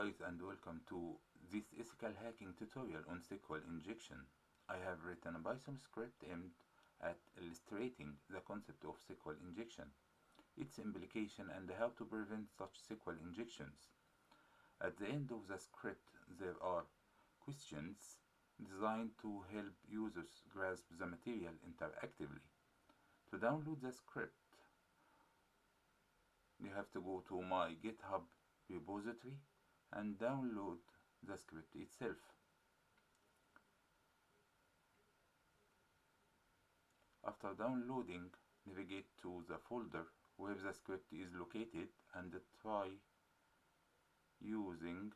guys, and welcome to this ethical hacking tutorial on SQL injection. I have written a Python script aimed at illustrating the concept of SQL injection, its implication, and how to prevent such SQL injections. At the end of the script, there are questions designed to help users grasp the material interactively. To download the script, you have to go to my GitHub repository and download the script itself. After downloading, navigate to the folder where the script is located and try using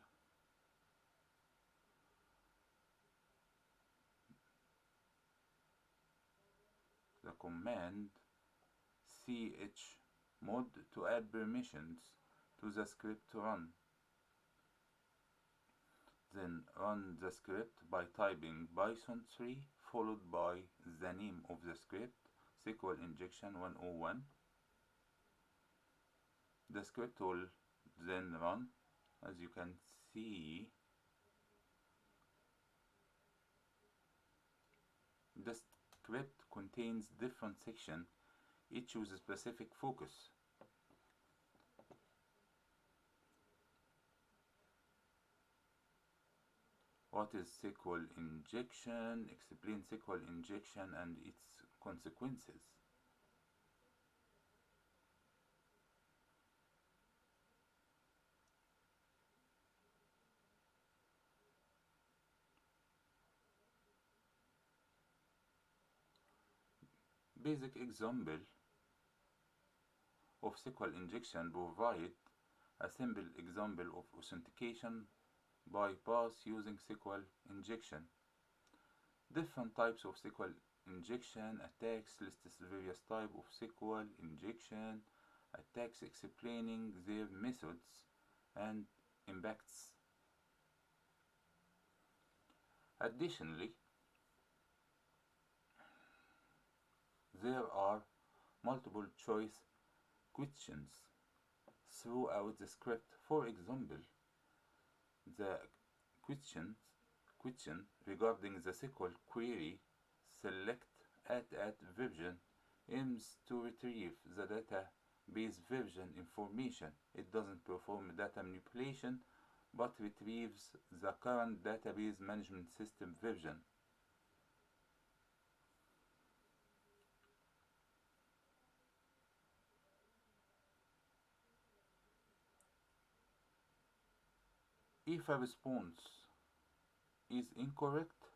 the command chmod to add permissions to the script to run. Then run the script by typing Python 3 followed by the name of the script, SQLInjection101. The script will then run. As you can see, the script contains different sections, each with a specific focus. What is SQL injection? Explain SQL injection and its consequences. Basic example of SQL injection provide a simple example of authentication bypass using SQL injection. Different types of SQL injection attacks lists various types of SQL injection attacks explaining their methods and impacts. Additionally, there are multiple choice questions throughout the script. For example, the question regarding the SQL query, select at version, aims to retrieve the database version information. It doesn't perform data manipulation but retrieves the current database management system version. If a response is incorrect,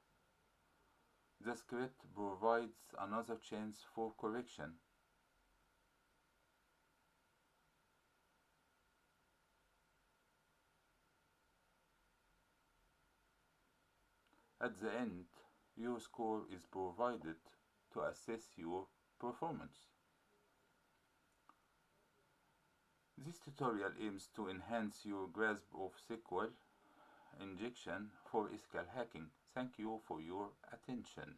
the script provides another chance for correction. At the end, your score is provided to assess your performance. This tutorial aims to enhance your grasp of SQL injection for ethical hacking. Thank you for your attention.